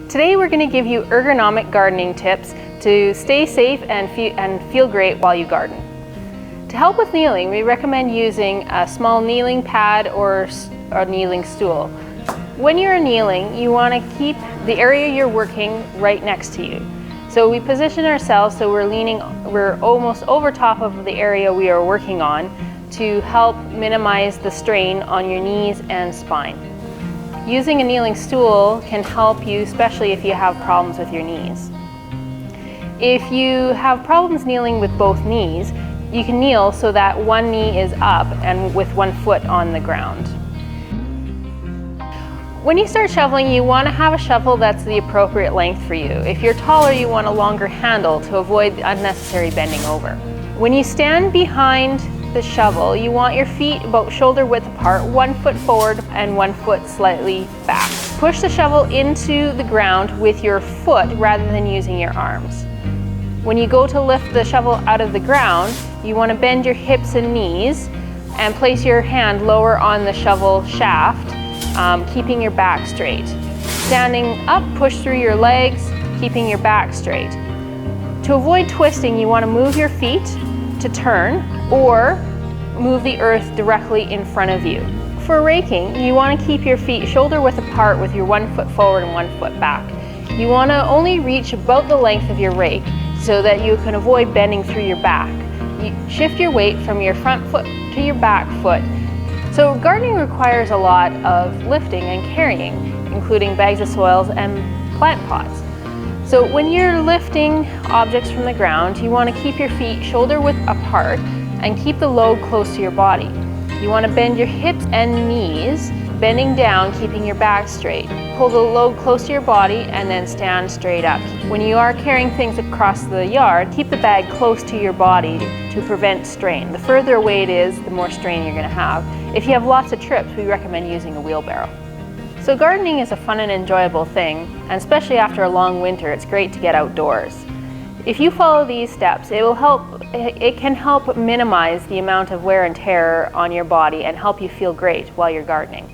Today we're going to give you ergonomic gardening tips to stay safe and feel great while you garden. To help with kneeling, we recommend using a small kneeling pad or a kneeling stool. When you're kneeling, you want to keep the area you're working right next to you. So we position ourselves so we're almost over top of the area we are working on to help minimize the strain on your knees and spine. Using a kneeling stool can help you, especially if you have problems with your knees. If you have problems kneeling with both knees, you can kneel so that one knee is up and with one foot on the ground. When you start shoveling, you want to have a shovel that's the appropriate length for you. If you're taller, you want a longer handle to avoid unnecessary bending over. When you stand behind the shovel, you want your feet about shoulder width apart, 1 foot forward and 1 foot slightly back. Push the shovel into the ground with your foot rather than using your arms. When you go to lift the shovel out of the ground, you want to bend your hips and knees and place your hand lower on the shovel shaft, keeping your back straight. Standing up, push through your legs, keeping your back straight. To avoid twisting, you want to move your feet to turn or move the earth directly in front of you. For raking, you want to keep your feet shoulder width apart with your 1 foot forward and 1 foot back. You want to only reach about the length of your rake so that you can avoid bending through your back. You shift your weight from your front foot to your back foot. So gardening requires a lot of lifting and carrying, including bags of soils and plant pots. So when you're lifting objects from the ground, you want to keep your feet shoulder width apart and keep the load close to your body. You want to bend your hips and knees, bending down, keeping your back straight. Pull the load close to your body and then stand straight up. When you are carrying things across the yard, keep the bag close to your body to prevent strain. The further away it is, the more strain you're going to have. If you have lots of trips, we recommend using a wheelbarrow. So gardening is a fun and enjoyable thing, and especially after a long winter, it's great to get outdoors. If you follow these steps, it can help minimize the amount of wear and tear on your body and help you feel great while you're gardening.